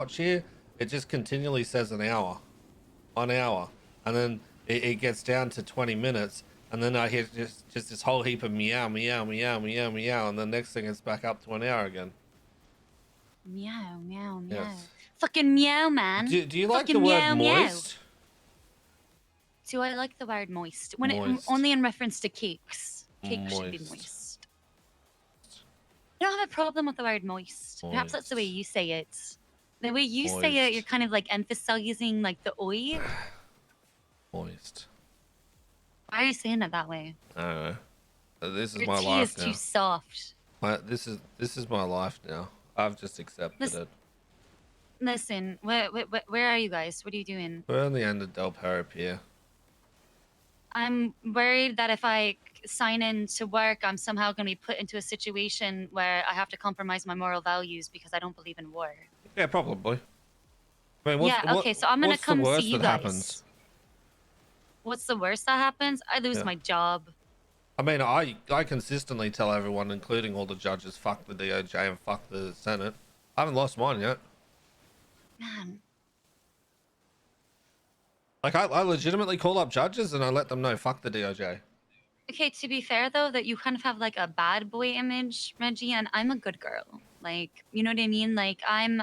watch here, it just continually says an hour, and then it gets down to 20 minutes, and then I hear just this whole heap of meow, meow, meow, meow, meow, and the next thing it's back up to an hour again. Meow, meow, meow. Yes. Fucking meow, man. Do you like the Fucking word meow, meow. moist? Do I like the word moist? When it Moist. only in reference to cakes. Cakes should be Moist. moist. I don't have a problem with the word moist. Perhaps that's the way Moist. you say it. The way you say it, you're Moist. kind of like emphasizing like the oi. Moist. Why are you saying it that way? I don't know. This is Your my tea life is now. too soft. This is my life now. I've just accepted it. Listen, where are you guys? What are you doing? We're on the end of Del Perro Pier. I'm worried that if I sign in to work, I'm somehow going to be put into a situation where I have to compromise my moral values because I don't believe in war. Yeah, probably. I mean, Yeah, okay, so I'm going to what's the come see worst you that guys. happens? What's the worst that happens? I lose my job. I mean, I consistently tell everyone, including all the judges, fuck the DOJ and fuck the Senate. I haven't lost mine yet. Man. Like, I legitimately call up judges and I let them know, fuck the DOJ. Okay, to be fair though, that you kind of have like a bad boy image, Reggie, and I'm a good girl. Like, you know what I mean? Like, I'm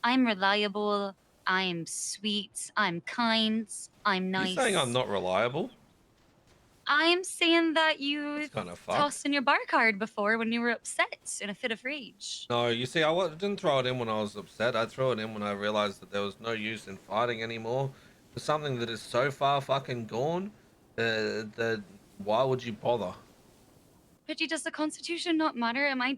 reliable, I'm sweet, I'm kind, I'm You saying I'm nice. not reliable? I'm saying that you That's kind of fucked. tossed in your bar card before when you were upset in a fit of rage. No, you see, didn't throw it in when I was upset. I threw it in when I realized that there was no use in fighting anymore. For something that is so far fucking gone, that why would you bother? Reggie, does the Constitution not matter? Am I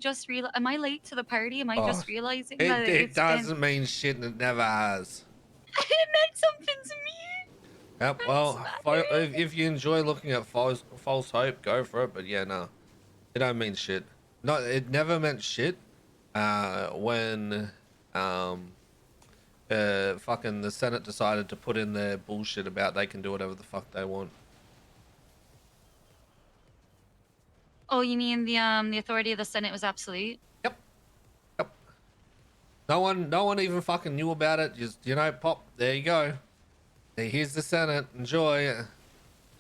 late to the party? Am I Oh, just realizing that it it's been doesn't mean shit and it never has. it meant something to me? Yep, I'm well, flattered. if you enjoy looking at false hope, go for it. But yeah, no, it don't mean shit. No, it never meant shit. When fucking the Senate decided to put in their bullshit about they can do whatever the fuck they want. Oh, you mean the authority of the Senate was absolute? Yep, yep. No one even fucking knew about it. Just pop. There you go. Here's the Senate. Enjoy.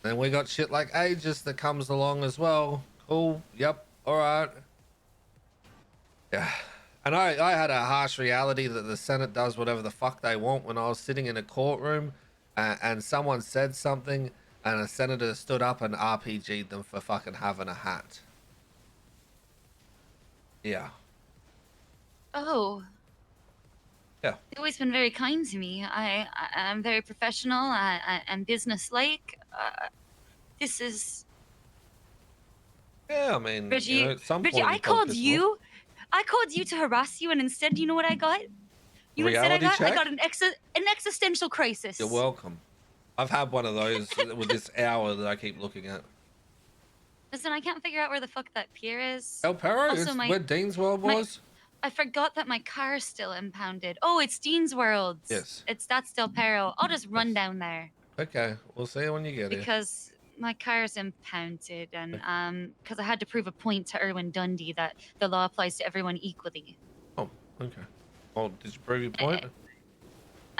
Then we got shit like Aegis that comes along as well. Cool. Yep. All right. Yeah. And I had a harsh reality that the Senate does whatever the fuck they want when I was sitting in a courtroom and someone said something and a senator stood up and RPG'd them for fucking having a hat. Yeah. Oh. Yeah. You've always been very kind to me. I'm very professional and businesslike. This is Yeah, I mean, Reggie. at some Reggie, point I called you. I called you to harass you, and instead, you know what I got? You instead I got? check? I got an existential crisis. You're welcome. I've had one of those with this hour that I keep looking at. Listen, I can't figure out where the fuck that pier is. El Perro Also, is where Dean's World was. I forgot that my car's still impounded. Oh, it's Dean's World. Yes. That's Del Perro. I'll just run down there. Okay, we'll see you when you get here. Because my car's impounded, and because I had to prove a point to Erwin Dundee that the law applies to everyone equally. Oh, okay. Well, did you prove your point?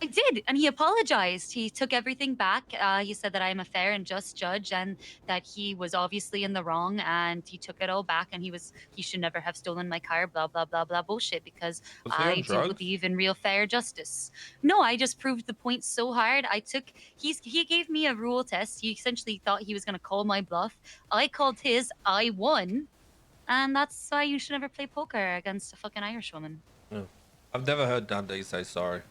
I did, and he apologized. He took everything back. He said that I am a fair and just judge, and that he was obviously in the wrong, and he took it all back. And he should never have stolen my car. Blah blah blah blah bullshit. Because I do believe in real fair justice. No, I just proved the point so hard. He gave me a rule test. He essentially thought he was gonna call my bluff. I called his. I won, and that's why you should never play poker against a fucking Irish woman. No. I've never heard Dundee say sorry.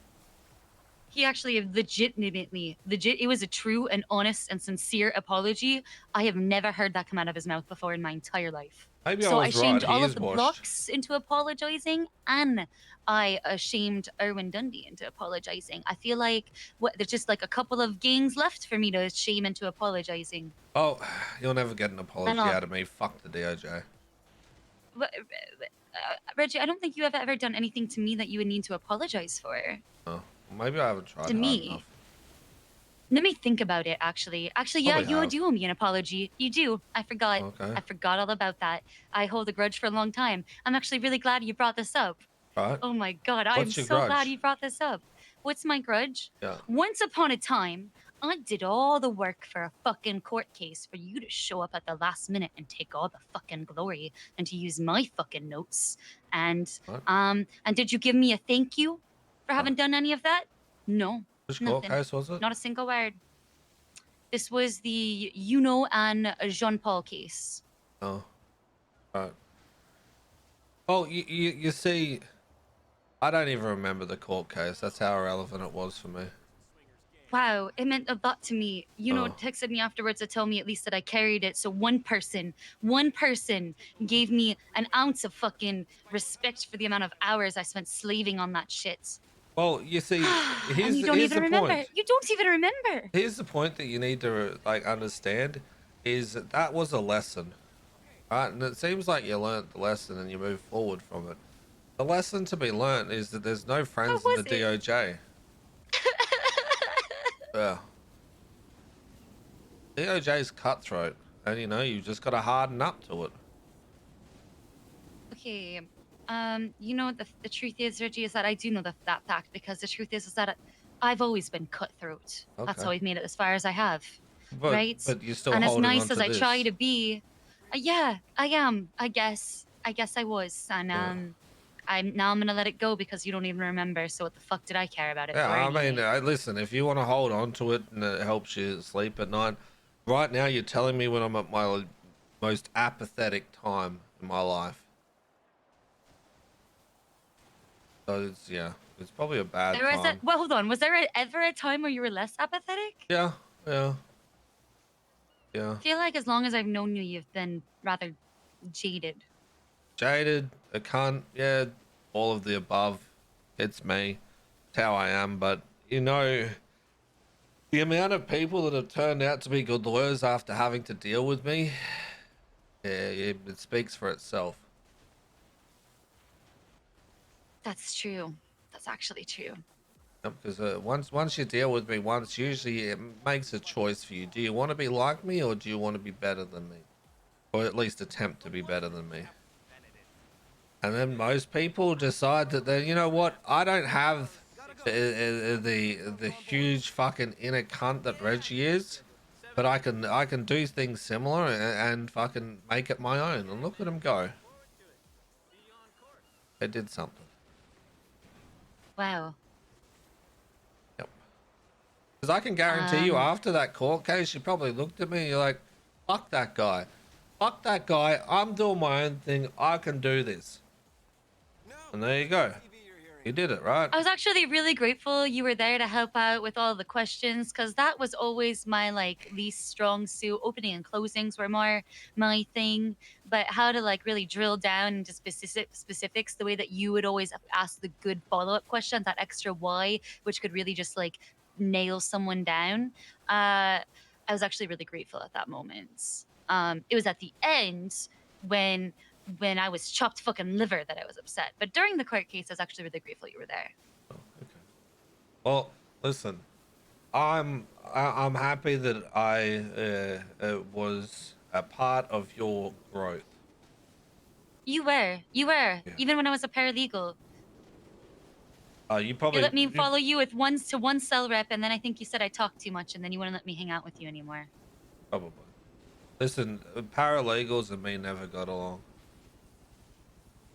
He actually it was a true and honest and sincere apology. I have never heard that come out of his mouth before in my entire life. Maybe so I was shamed right. all of the blocks into apologizing, and I shamed Erwin Dundee into apologizing. I feel like there's just like a couple of gangs left for me to shame into apologizing. Oh, you'll never get an apology out of me. Fuck the DOJ. Reggie, I don't think you have ever done anything to me that you would need to apologize for. Oh, maybe I haven't tried to hard me. enough. Let me think about it, actually. Yeah, you do owe me an apology. You do. I forgot. Okay. I forgot all about that. I hold a grudge for a long time. I'm actually really glad you brought this up. right? Oh my God, I'm What's your so glad grudge? you brought this up. What's my grudge? Yeah. Once upon a time, I did all the work for a fucking court case for you to show up at the last minute and take all the fucking glory and to use my fucking notes. And Right. and did you give me a thank you for No. having done any of that? No, Which court nothing. case was it? Not a single word. This was the Yuno and Jean Paul case. Oh, right. Oh, you see, I don't even remember the court case. That's how irrelevant it was for me. Wow, it meant a lot to me. Oh. Texted me afterwards to tell me at least that I carried it. So one person gave me an ounce of fucking respect for the amount of hours I spent slaving on that shit. Well, you see, And you don't here's even the remember. point. You don't even remember. Here's the point that you need to like understand is that that was a lesson, right? And it seems like you learnt the lesson and you move forward from it. The lesson to be learnt is that there's no What friends in the was it? DOJ. Yeah. DOJ's cutthroat, and you know, you've just got to harden up to it. Okay. The truth is, Reggie, is that I do know that fact because the truth is that I've always been cutthroat. That's Okay. how I've made it as far as I have, But right? you're still And as holding on nice as to I try this. to be, yeah, I am. I guess. I guess I was, and Yeah. I'm gonna let it go because you don't even remember. So what the fuck did I care about it Yeah, for I mean, anyway? listen, if you want to hold on to it and it helps you sleep at night, right now you're telling me when I'm at my most apathetic time in my life. So it's, yeah, it's probably a bad There was a time. well, hold on. Was there ever a time where you were less apathetic? Yeah, yeah, yeah. I feel like as long as I've known you, you've been rather jaded. Jaded, a cunt, yeah, all of the above. It's me. It's how I am. But, you know, the amount of people that have turned out to be good lawyers after having to deal with me, yeah, it speaks for itself. That's true. That's actually true. Because once you deal with me once, usually it makes a choice for you. Do you want to be like me or do you want to be better than me? Or at least attempt to be better than me? And then most people decide that they, you know what, I don't have the huge fucking inner cunt that Reggie is, but I can do things similar and fucking make it my own. And look at him go. They did something. Wow. Yep. Because I can guarantee you, Um, after that court case, you probably looked at me and you're like, fuck that guy. Fuck that guy. I'm doing my own thing. I can do this. And there you go. You did it, right? I was actually really grateful you were there to help out with all the questions because that was always my like least strong suit. Opening and closings were more my thing, but how to like really drill down into specifics the way that you would always ask the good follow-up question, that extra why, which could really just like nail someone down. I was actually really grateful at that moment. It was at the end when I was chopped fucking liver that I was upset. But during the court case, I was actually really grateful you were there. Oh, okay. Well, listen, I'm happy that I was a part of your growth. You were. Yeah. Even when I was a paralegal, You you probably let me follow you with one cell rep, and then I think you said I talked too much, and then you wouldn't let me hang out with you anymore. probably listen. Paralegals and me never got along.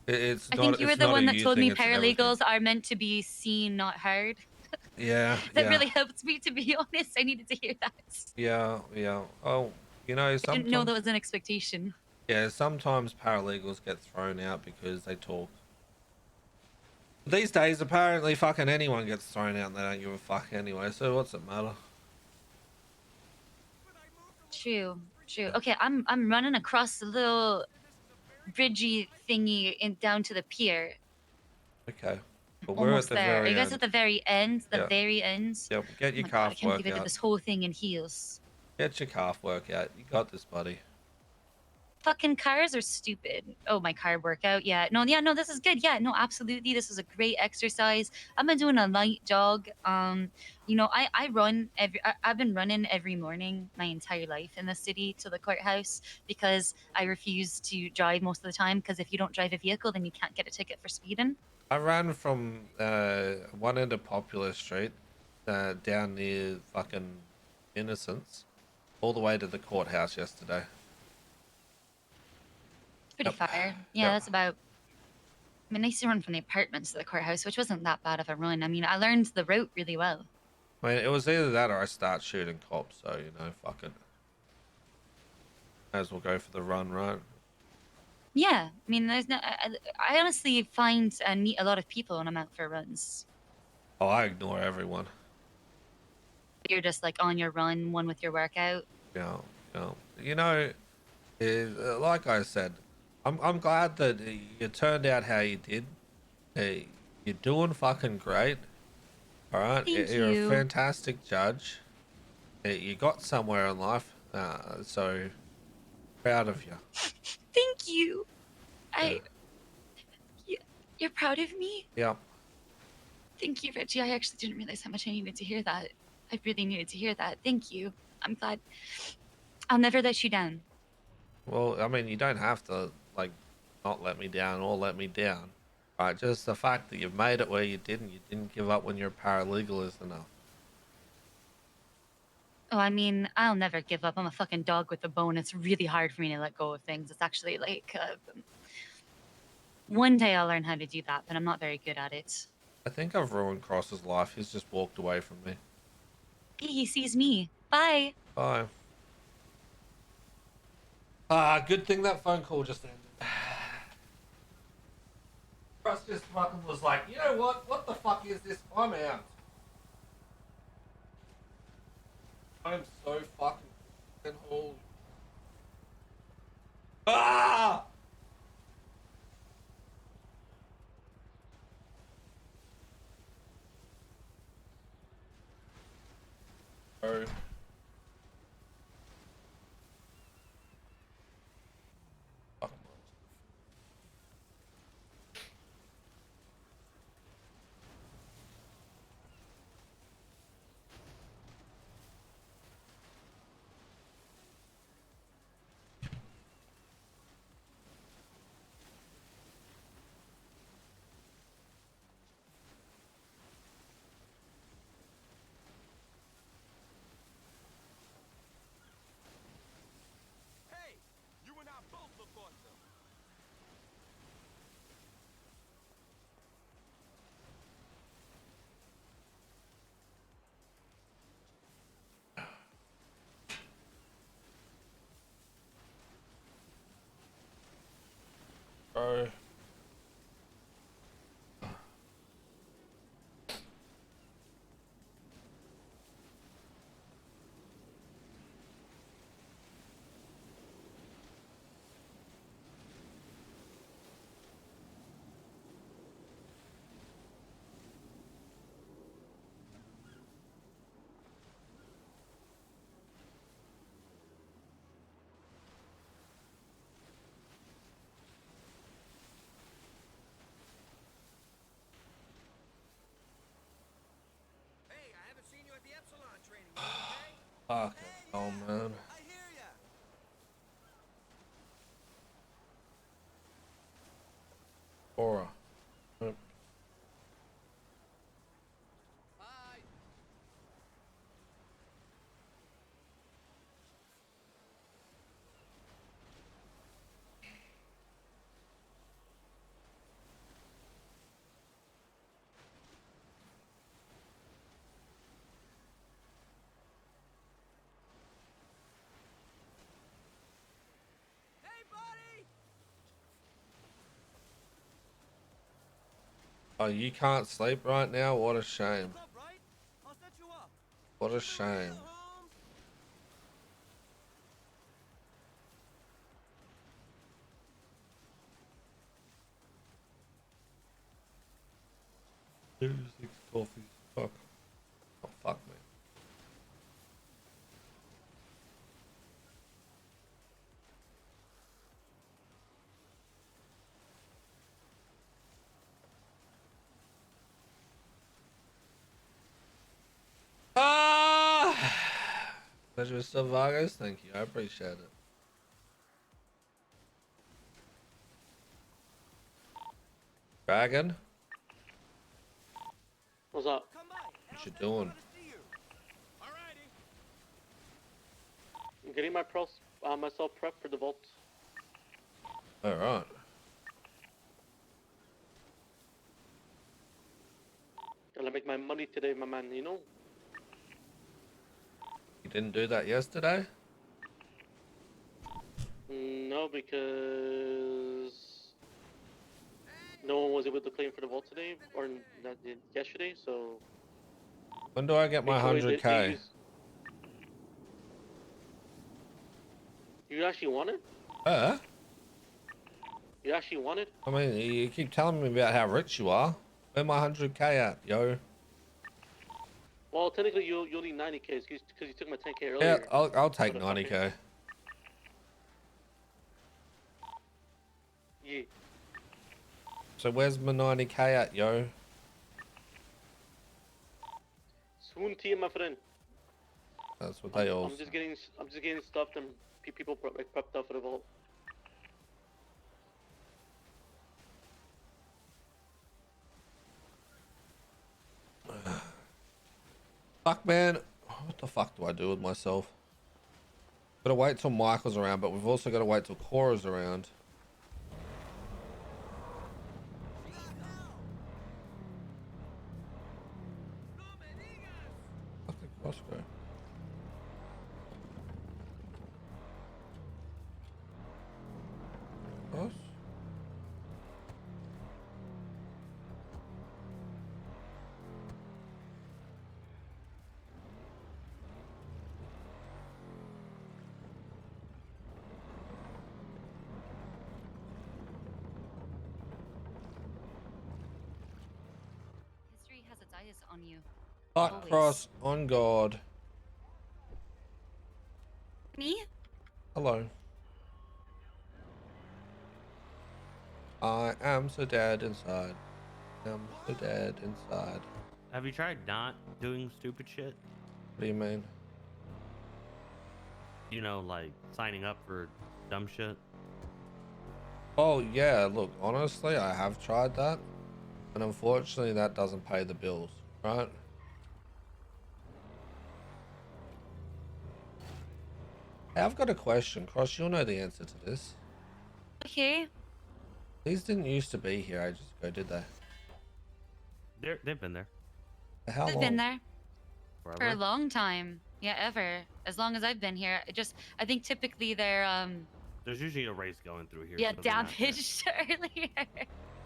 It's I not. think you were It's the not a one that you told thing. me It's an everything. paralegals are meant to be seen, not heard. Yeah. That Yeah. really helped me, to be honest. I needed to hear that. Yeah. Yeah. Oh, you know, I didn't know that sometimes. was an expectation. Yeah, sometimes paralegals get thrown out because they talk. These days, apparently, fucking anyone gets thrown out and they don't give a fuck anyway. So what's it matter? True. True. Yeah. Okay, I'm running across the little bridgey thingy in down to the pier. Okay. But we're at Almost the there. Are you very guys at end. the very end? The Yeah. very end? Yeah. Get Oh your my god, I calf can't believe I did workout. this whole thing in heels. Get your calf workout. You got this, buddy. Fucking cars are stupid. Oh, my car workout. Yeah, no, this is good. Yeah, no, absolutely. This is a great exercise. I've been doing a light jog. I run I've been running every morning my entire life in the city to the courthouse because I refuse to drive most of the time because if you don't drive a vehicle, then you can't get a ticket for speeding. I ran from one end of Popular Street down near fucking Innocence all the way to the courthouse yesterday. Pretty Yep. far. Yeah, Yep. that's about. I mean, I used to run from the apartments to the courthouse, which wasn't that bad of a run. I mean, I learned the route really well. I mean, it was either that or I start shooting cops, so, you know, fuck it. May as well go for the run, right? Yeah, I mean, there's no. I honestly find and meet a lot of people when I'm out for runs. Oh, I ignore everyone. You're just like on your run, one with your workout. Yeah, yeah. You know, like I said, I'm glad that you turned out how you did. Uh, you're doing fucking great. All right, Thank you're a you. fantastic judge. You got somewhere in life, so proud of you. Thank you. Yeah, I. You, you're proud of me. yeah. Thank you, Reggie. I actually didn't realize how much I needed to hear that. I really needed to hear that. Thank you. I'm glad. I'll never let you down. Well, I mean, you don't have to like not let me down or let me down. Right, just the fact that you've made it where you didn't give up when you're a paralegal is enough. Oh, I mean, I'll never give up. I'm a fucking dog with a bone. It's really hard for me to let go of things. It's actually like one day I'll learn how to do that, but I'm not very good at it. I think I've ruined Cross's life. He's just walked away from me. He sees me. Bye. Bye. Good thing that phone call just ended. Cross just fucking was like, you know what? What the fuck is this? I'm out. I'm so fucking holy. Ah! Oh. Fuck. Hey, you and I both look awesome. Bro. Hey, I haven't seen you at the Epsilon training. You okay? Fucking Hey, hell, yeah, man. I hear ya. Aura. Yep. Bye. Hey, buddy. Oh, you can't sleep right now? What a shame. What's up, right? I'll set you up. What a Keep it shame. real, Holmes. Two, six coffees. Fuck. Oh, fuck me. Ah! Pleasure, Mr. Vargas. Thank you. I appreciate it. Dragon? What's up? Come by. What you doing? Alrighty. I'm getting myself prepped for the vault. All right. Gotta make my money today, my man, you know? You didn't do that yesterday? No, because no one was able to claim for the vault today, or yesterday, so When do I get my they 100K? use... You actually want it? You actually want it? I mean, you keep telling me about how rich you are. Where my 100K at, yo? Well, technically you'll need 90K because you took my 10K Yeah, earlier. I'll take Motherfucker. 90K. Yeah. So where's my 90K at, yo? Soon to you, my friend. That's what they all I'm just getting stuffed and people prepped up for the vault. Fuck, man. What the fuck do I do with myself? Gotta wait till Michael's around, but we've also got to wait till Cora's around. Fucking Costco. What? History has its eyes on you. Hot Always. cross on God. Me? Hello. I am so dead inside. I'm so dead inside. Have you tried not doing stupid shit? What do you mean? You know, like signing up for dumb shit? Oh yeah, look, honestly, I have tried that, and unfortunately that doesn't pay the bills, right? Hey, I've got a question. Cross, you'll know the answer to this. Okay. These didn't used to be here ages ago, did they? They've been there How I've long? been there for a forever. long time. Yeah, ever. As long as I've been here. I think typically they're There's usually a race going through here. yeah, so they're not there. damaged earlier.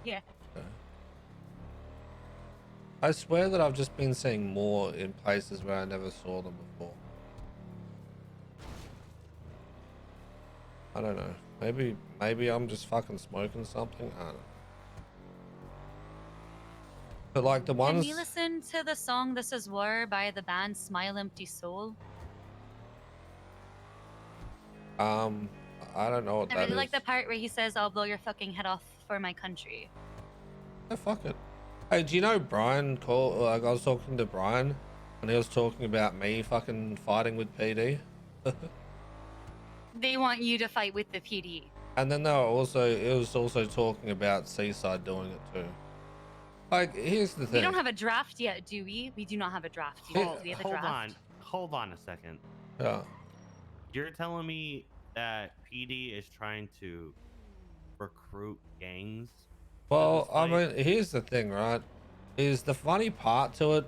Yeah. Okay. I swear that I've just been seeing more in places where I never saw them before. I don't know. Maybe I'm just fucking smoking something. I don't know. But like the Can ones, we listen to the song "This Is War" by the band Smile Empty Soul? I don't know what I that really is. like the part where he says, "I'll blow your fucking head off for my country." Yeah, fuck it. Hey, do you know Brian called? Like, I was talking to Brian, and he was talking about me fucking fighting with PD. They want you to fight with the PD. And then it was also talking about Seaside doing it too. Like, here's the thing. We don't have a draft yet, do we? We do not have a draft. Do Yeah. we have a Hold draft? hold on a second. Yeah. You're telling me that PD is trying to recruit gangs? Well, I fight? mean, here's the thing, right? Is the funny part to it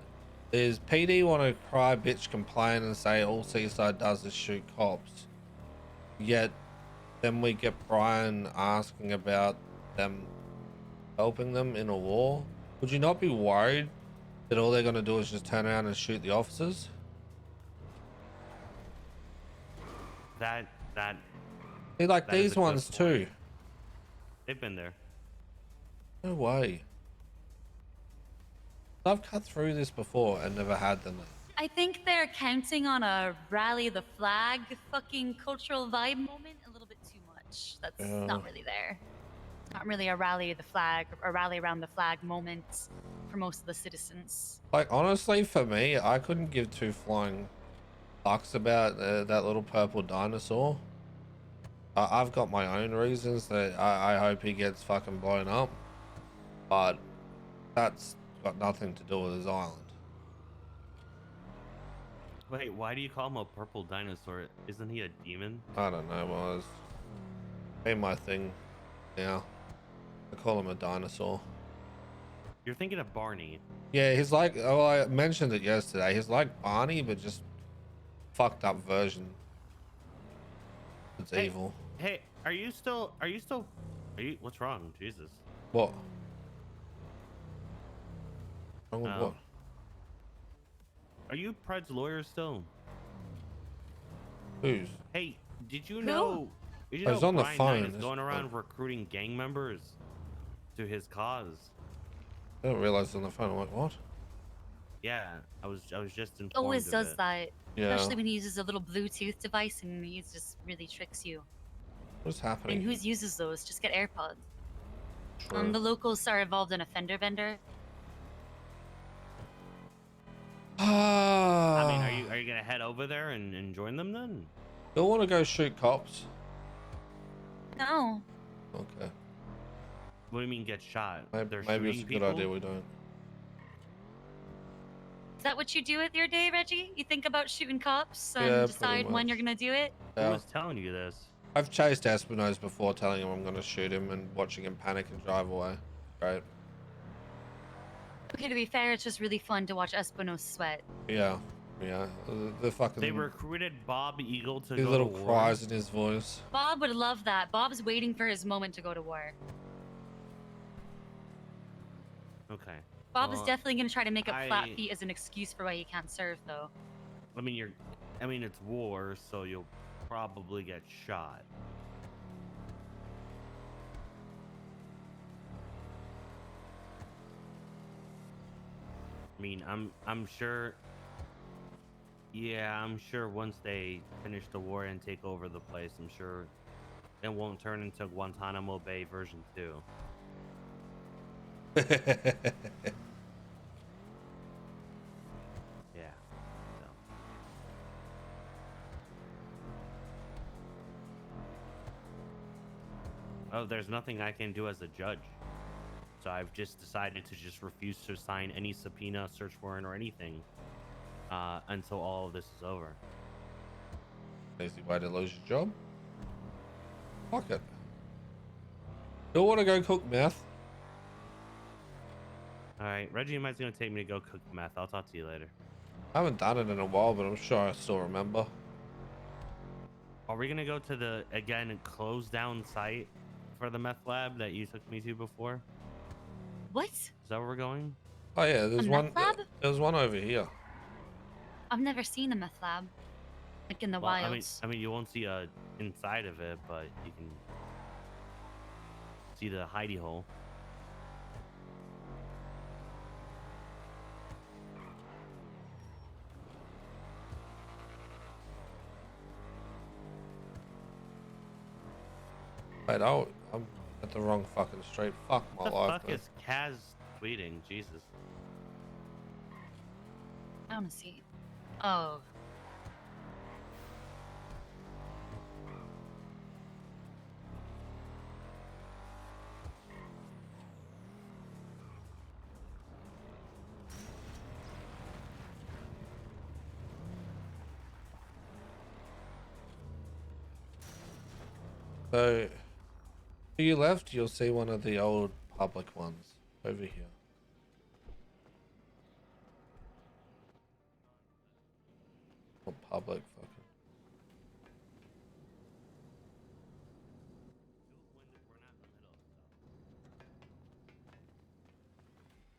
is PD want to cry, bitch, complain, and say all Seaside does is shoot cops. Yet, then we get Brian asking about them helping them in a war. Would you not be worried that all they're going to do is just turn around and shoot the officers? That See, like That is these a good ones point. too. they've been there. No way. I've cut through this before and never had them. I think they're counting on a rally the flag fucking cultural vibe moment a little bit too much. That's Yeah. not really there. It's not really a rally the flag or rally around the flag moment for most of the citizens. Like, honestly, for me, I couldn't give two flying fucks about that little purple dinosaur. I've got my own reasons that I hope he gets fucking blown up. But that's got nothing to do with his island. Wait, why do you call him a purple dinosaur? Isn't he a demon? I don't know, well, it's ain't my thing now. I call him a dinosaur. You're thinking of Barney. Yeah, he's like, oh, I mentioned it yesterday. He's like Barney, but just fucked up version. It's Hey, evil. Hey, what's wrong? Jesus. What? Wrong with Oh. what? Are you Pred's lawyer still? Who's? Hey, did you Who? know? Did you I know was on the Brian phone. Knight is It's going around fine. recruiting gang members to his cause? I didn't realize it was on the phone. I'm like, what? Yeah, I was just informed. Always of does it. that, Yeah. especially when he uses a little Bluetooth device and he just really tricks you. What's I happening? mean, who uses those? Just get AirPods. True. The locals are involved in a fender bender. I mean, are you gonna head over there and join them then? Don't want to go shoot cops. No. Okay. What do you mean get shot? Maybe, They're maybe it's a shooting good people? idea we don't. Is that what you do with your day, Reggie? You think about shooting cops and Yeah, pretty decide when you're much. gonna do it? Who Yeah. was telling you this? I've chased Espinosa before, telling him I'm going to shoot him and watching him panic and drive away. Great. Okay, to be fair, it's just really fun to watch Espino sweat. Yeah. Yeah. The fucking. They recruited Bob Eagle to his go little to war. cries in his voice. Bob would love that. Bob's waiting for his moment to go to war. Okay. Bob is Well, definitely gonna try to make up flat I- feet as an excuse for why he can't serve, though. I mean it's war, so you'll probably get shot. I mean, I'm sure. Yeah, I'm sure once they finish the war and take over the place, I'm sure it won't turn into Guantanamo Bay version 2. Yeah. So. Oh, there's nothing I can do as a judge. So I've just decided to just refuse to sign any subpoena, search warrant, or anything until all of this is over. Easy way to lose your job. Fuck it. Don't want to go cook meth. All right, Reggie might gonna take me to go cook meth. I'll talk to you later. I haven't done it in a while, but I'm sure I still remember. Are we gonna go to the closed down site for the meth lab that you took me to before? What? Is that where we're going? Oh yeah, there's A one. meth lab? There's one over here. I've never seen a meth lab. Like in the Well, wilds. I mean, you won't see inside of it, but you can see the hidey hole. Wait, oh, I'm at the wrong fucking street. Fuck my What the life. fuck man. is Kaz tweeting? Jesus. I wanna see. Oh. So, to your left, you'll see one of the old public ones over here. Or public fucking.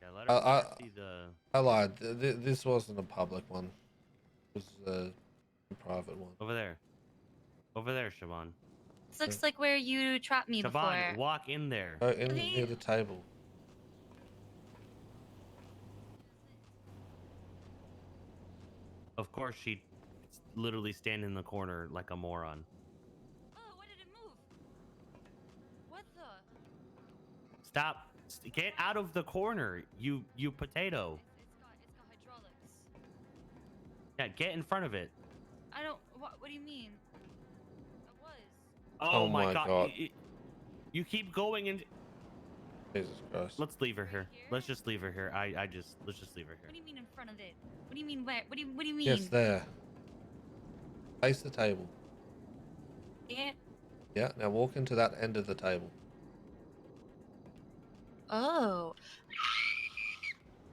Yeah, let her see the. I lied. This wasn't a public one. It was a private one. Over there. Over there, Siobhan. This looks like where you trapped me Siobhan, before. walk in there. Oh, in Okay. near the table. Of course, she literally stand in the corner like a moron. Oh, why did it move? What the? Stop! Get out of the corner, you potato. It's got hydraulics. Yeah, get in front of it. I don't. What do you mean? It was. Oh, Oh my my god! God. You keep going and. Jesus Christ. Let's leave her here. Let's just leave her here. Let's just leave her What do here. you mean in front of it? What do you mean where? What do you mean? Yes, there. Face the table. Yeah. Yeah, now walk into that end of the table. Oh.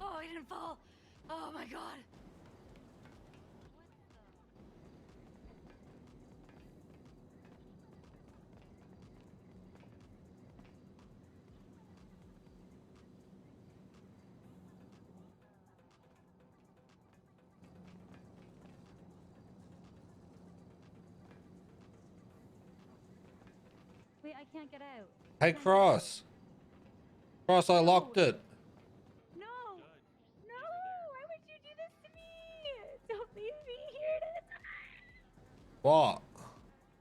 Oh, I didn't fall. Oh my god. Wait, I can't get out. Hey, Cross. Cross, I locked it. No! No! Why would you do this to me? Don't leave me here to die. What?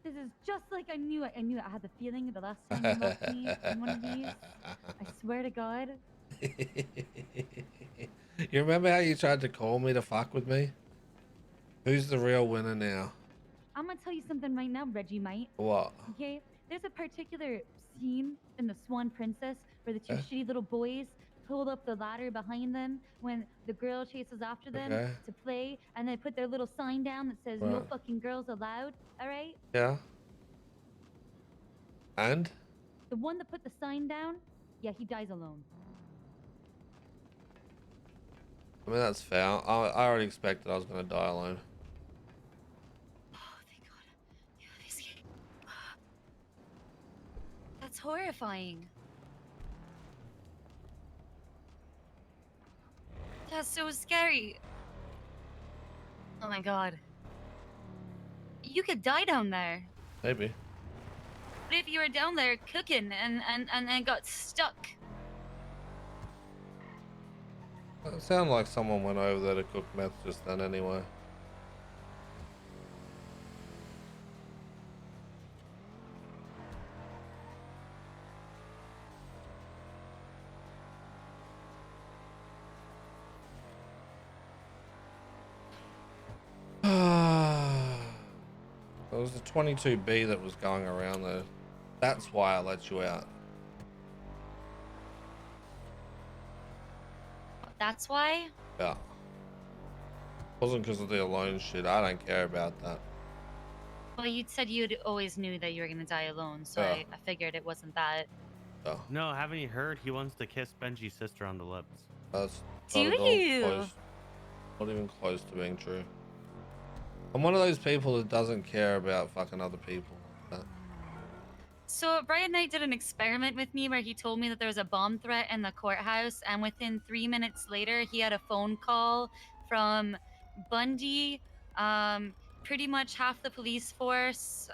This is just like I knew it. I knew it. I had the feeling the last time you locked me in one of these. I swear to God. You remember how you tried to call me to fuck with me? Who's the real winner now? I'm gonna tell you something right now, Reggie might. What? Okay? There's a particular scene in The Swan Princess where the two shitty little boys pull up the ladder behind them when the girl chases after them to play, and they put their little sign down that says no Right. fucking girls allowed, alright? Yeah. And? The one that put the sign down, yeah, he dies alone. I mean, that's fair. I already expected I was going to die alone. Oh, thank God. You have escaped. That's horrifying. That's so scary. Oh my God. You could die down there. Maybe. What if you were down there cooking and got stuck? It sounded like someone went over there to cook meth just then anyway. There was a 22B that was going around there. That's why I let you out. That's why? Yeah. Wasn't because of the alone shit. I don't care about that. Well, you said you'd always knew that you were gonna die alone, so Yeah. I figured it wasn't that. Yeah. No, haven't you heard? He wants to kiss Benji's sister on the lips. That's Do not at all you? close. Not even close to being true. I'm one of those people that doesn't care about fucking other people. So Brian Knight did an experiment with me where he told me that there was a bomb threat in the courthouse, and within 3 minutes later, he had a phone call from Bundy, pretty much half the police force,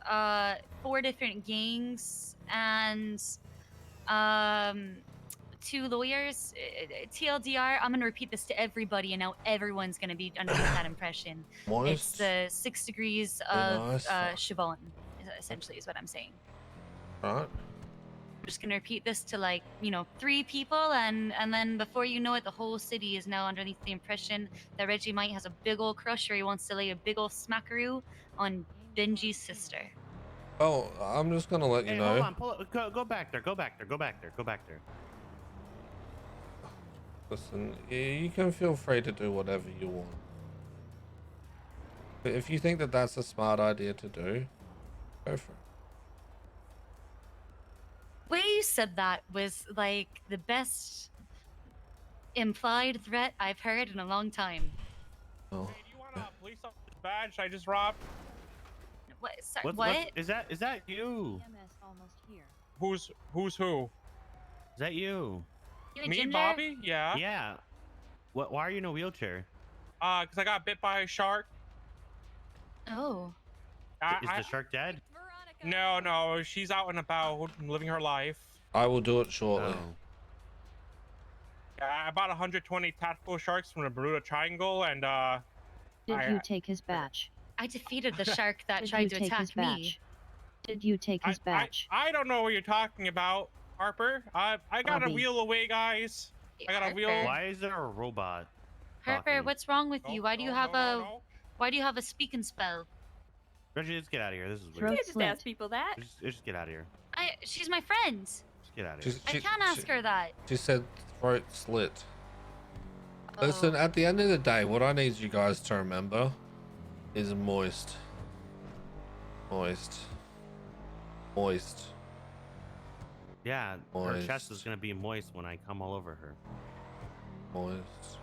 4 different gangs, and 2 lawyers. TLDR, I'm gonna repeat this to everybody, and now everyone's gonna be underneath that impression. It's Moist. the 6 degrees Very of nice. Siobhan, essentially, is what I'm saying. Right? I'm just gonna repeat this to 3 people, and then before you know it, the whole city is now underneath the impression that Reggie Might has a big old crush, or he wants to lay a big old smackaroo on Benji's sister. Oh, I'm just gonna let you Hey, know. hold on. Pull it. Go back there. Go back there. Go back there. Go back there. Listen, you can feel free to do whatever you want. But if you think that that's a smart idea to do, go for it. The way you said that was like the best implied threat I've heard in a long time. Oh. Hey, do you want a police officer's badge I just robbed? What? Sorry, What's, what? Is that you? Who's who? Is that you? You a Me, ginger? Bobby? Yeah. Yeah. What? Why are you in a wheelchair? Cause I got bit by a shark. Oh. Is the shark dead? No, she's out and about, living her life. I will do it shortly. Oh. Yeah, I bought 120 tactical sharks from the Bermuda Triangle, and Did you take his badge? I defeated the shark that Did tried you to take his attack me. badge? Did you take his badge? I don't know what you're talking about, Harper. I got a Bobby. wheel away, guys. I got a wheel. Harper. Why is there a robot? Harper, talking? what's wrong with you? Why do you have No. Why do you have a speaking spell? Reggie, let's get out of here. This is Throat weird. slit. people that. Just get out of here. She's my friend. Get out of here. I can't ask her that. She said throat slit. Oh. Listen, at the end of the day, what I need you guys to remember is moist. Moist. Moist. Yeah, her chest is Moist. gonna be moist when I come all over her. Moist.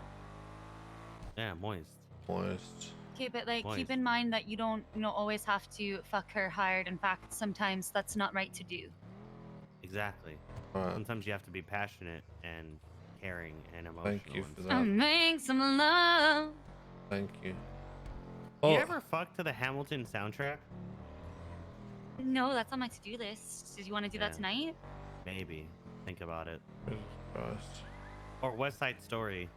Yeah, moist. Moist. Okay, but like, Moist. keep in mind that you don't, always have to fuck her hard. In fact, sometimes that's not right to do. Exactly. Alright. Sometimes you have to be passionate and caring and emotional. Thank you for and that. Make some love. Thank you. You Oh, ever fuck to the Hamilton soundtrack? No, that's on my to-do list. Did you want to do that Yeah. tonight? Maybe. Think about it. Jesus Christ. Or West Side Story.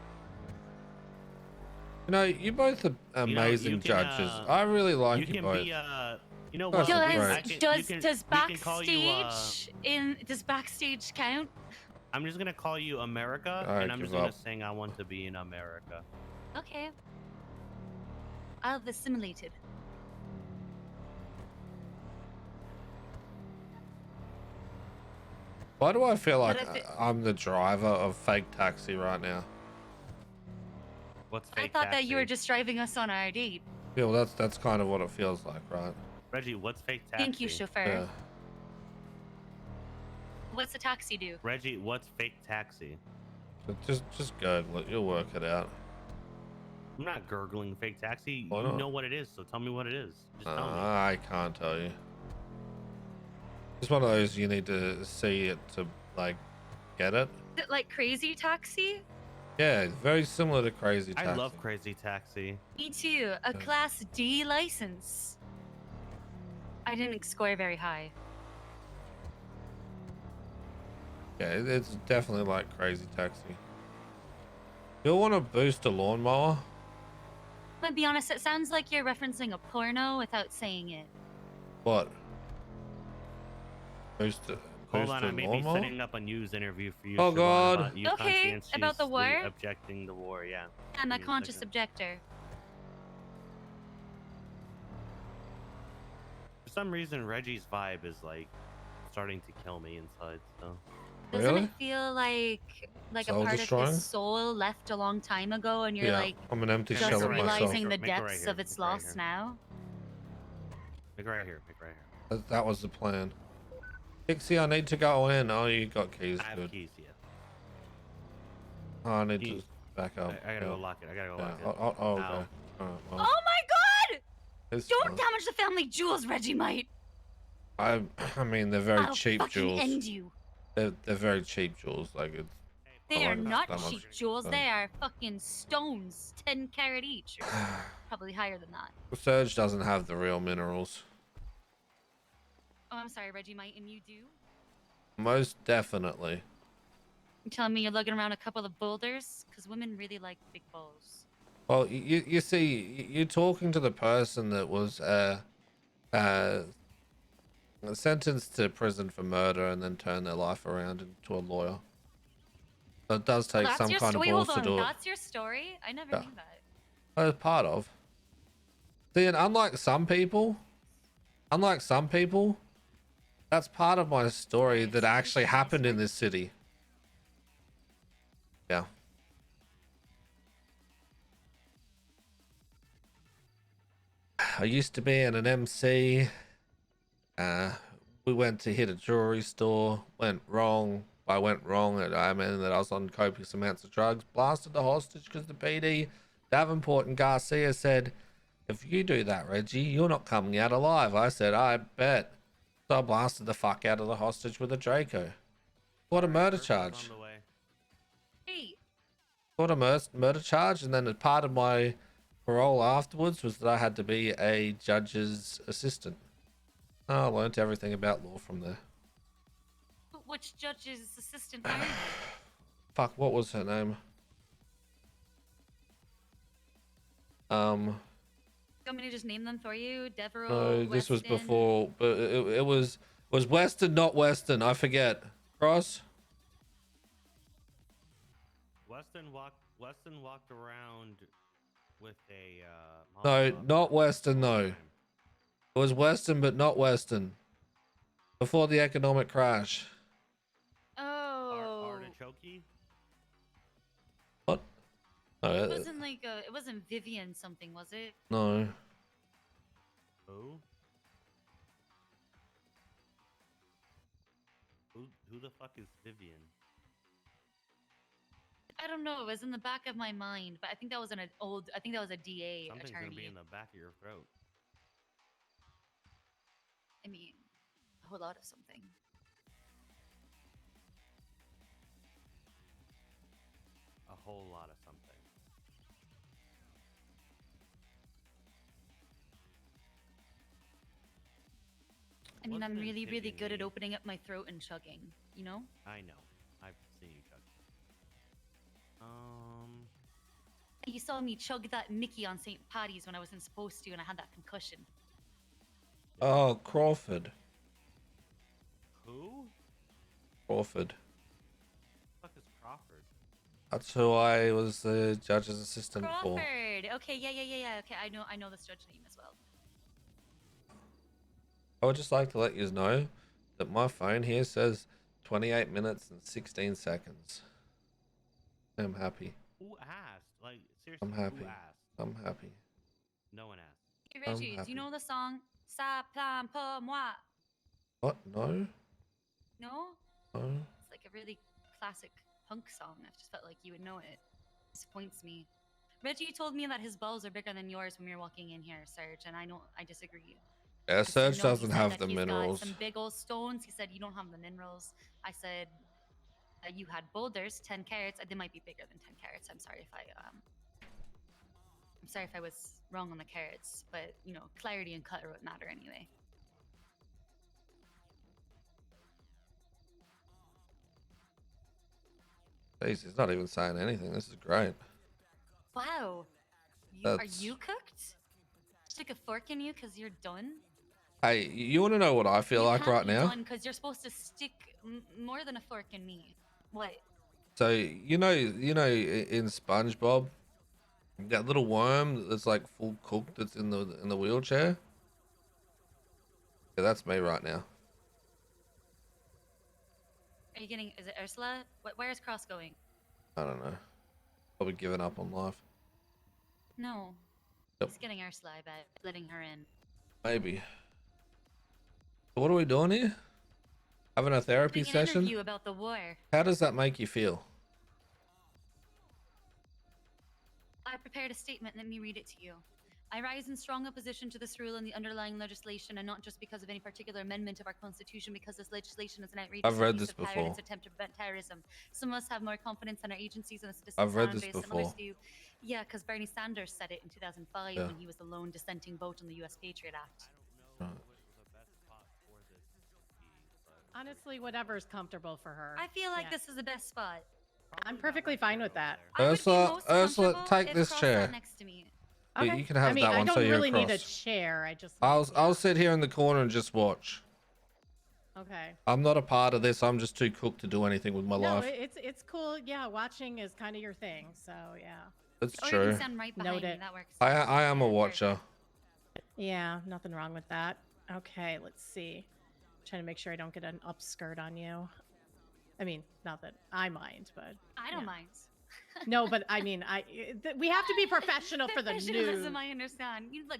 You know, you both are amazing you can, judges. I really like You you can both. be you know Guys what? are Does great. I can- does you can- does we can call you, does backstage count? I'm just gonna call you America, I and I'm give just gonna up. sing "I Want to Be in America." Okay. I've assimilated. Why do I feel like What if it- I'm the driver of fake taxi right now? What's I fake thought that you were taxi? just driving us on our date. Yeah, well, that's kind of what it feels like, right? Reggie, what's fake taxi? Thank you, chauffeur. Yeah. What's the taxi do? Reggie, what's fake taxi? So just go. Look, you'll work it out. I'm not gurgling fake taxi. Why You not? know what it is, so tell me what it is. Just tell me. I can't tell you. It's one of those you need to see it to like get it. Is it like Crazy Taxi? Yeah, very similar to Crazy Taxi. I love Crazy Taxi. Me too. A Yeah. Class D license. I didn't score very high. Yeah, it's definitely like Crazy Taxi. You'll want to boost a lawnmower. I'm gonna be honest, it sounds like you're referencing a porno without saying it. What? Boost a Hold on, I may be lawnmower? setting up a news interview for you. Oh, Siobhan, God. about you Okay, about the war? conscientiously objecting the war. Yeah. I'm a Give me a conscious second. objector. For some reason, Reggie's vibe is like starting to kill me inside. So Doesn't Really? it feel like a Soul part destroying? of his soul left a long time ago, and you're Yeah, like I'm an empty Just shell just of myself. realizing the Make it right depths here, of its make it right loss here. now? make right here. Make right here. That was the plan. Dixie, I need to go in. Oh, you got keys. I have Good. keys. Yeah. Oh, I need You- to back up. I gotta Yeah. go lock it. I gotta go Yeah. lock it. Oh, okay. Ow. Alright, well, Oh my god! it's Don't fine. damage the family jewels, Reggie might. I mean, they're very I'll cheap fucking jewels. end you. They're very cheap jewels. Like it's. They I are like not that much. cheap jewels. So- They are fucking stones, 10 carat each, or probably higher than that. Surge doesn't have the real minerals. Oh, I'm sorry, Reggie might, and you do? Most definitely. You telling me you're lugging around a couple of boulders? Because women really like big balls. Well, you see, you're talking to the person that was sentenced to prison for murder and then turned their life around into a lawyer. So it does take That's some your kind of story. balls Hold to on. do it. That's your story? I never Yeah. knew that. Well, it's part of. See, and unlike some people, that's part of my story that actually happened in this city. Yeah. I used to be in an MC. We went to hit a jewelry store. Went wrong. I went wrong. And I mean that I was on copious amounts of drugs. Blasted the hostage because the PD, Davenport and Garcia said, "If you do that, Reggie, you're not coming out alive." I said, "I bet." So I blasted the fuck out of the hostage with a Draco. What a murder charge. On the way. Hey, Got a murder charge, and then as part of my parole afterwards was that I had to be a judge's assistant. I learnt everything about law from there. which judge's assistant hired you? Fuck, what was her name? You want me to just name them for you? Devereaux, No, this was Weston? before, but it was Weston, not Weston. I forget. Cross. Weston walked around with a. No, Molotov not Weston. all the No, time. it was Weston, but not Weston. Before the economic crash. It wasn't like it wasn't Vivian something, was it? No. Who? Who the fuck is Vivian? I don't know. It was in the back of my mind, but I think that was I think that was a DA Something's attorney. gonna be in the back of your throat. I mean, a whole lot of something. A whole lot of something. I mean, I'm Wasn't really, really good at Vivian opening up my throat and chugging, you know? I know. I've seen you chug. You saw me chug that Mickey on St. Patty's when I wasn't supposed to, and I had that concussion. Oh, Crawford. Who? Crawford. The fuck is Crawford? That's who I was the judge's assistant for. Crawford. Okay, yeah. Okay, I know this judge name as well. I would just like to let you know that my phone here says 28 minutes and 16 seconds. I'm happy. Who asked? Like, seriously, I'm happy. who asked? I'm happy. No one asked. Hey, Reggie, do happy. you know the song Ça plane pas moi? What? No? No? No? It's like a really classic punk song. I just felt like you would know it. Disappoints me. Reggie told me that his balls are bigger than yours when we were walking in here, Serge, and I disagree. Yeah, Serge No, he doesn't said have that the he's minerals. got some big old stones. He said you don't have the minerals. I said you had boulders, 10 carats. They might be bigger than 10 carats. I'm sorry if I was wrong on the carats, but you know, clarity and color would matter anyway. Jeez, he's not even saying anything. This is great. Wow. Are you cooked? Stick a fork in you because you're done? Hey, you want to know what I feel like right now? Because you're supposed to stick more than a fork in me. What? So you know, in SpongeBob, that little worm that's like full cooked that's in the wheelchair. Yeah, that's me right now. Are you getting? Is it Ursula? Where is Cross going? I don't know. Probably giving up on life. No. Yep. He's getting Ursula, I bet. Letting her in. Maybe. So what are we doing here? Having a therapy Doing an session? interview about the war. How does that make you feel? I prepared a statement. Let me read it to you. I rise in strong opposition to this rule and the underlying legislation, and not just because of any particular amendment of our constitution, because this legislation is an outrageous I've read abuse this of power in its before. attempt to prevent terrorism. Some of us have more confidence in our agencies and the citizens I've read around this us than others before. do. Yeah, because Bernie Sanders said it in 2005 Yeah. when he was the lone dissenting vote on the U.S. Patriot Act. I don't know the best spot for this to be, but Honestly, whatever's comfortable for her. I feel like Yeah. this is the best spot. probably I'm that perfectly right fine there with over that. there. I would be most Ursula, comfortable take if this Cross chair. sat next to me. Yeah, you can have I mean, that I one don't so you're really need a across. chair. I just. I'll sit here in the corner and just watch. Okay. I'm not a part of this. I'm just too cooked to do anything with my No, life. it's cool. Yeah, watching is kind of your thing. So yeah. Or That's you can true. stand right behind me. Noted. That works. I am a Yeah, watcher. perfect. Yeah, nothing wrong with that. Okay, let's see. Trying to make sure I don't get an upskirt on you. I mean, not that I mind, but I don't yeah. mind. No, but I mean, we have to be professional for the news. Professionalism, I understand. You look.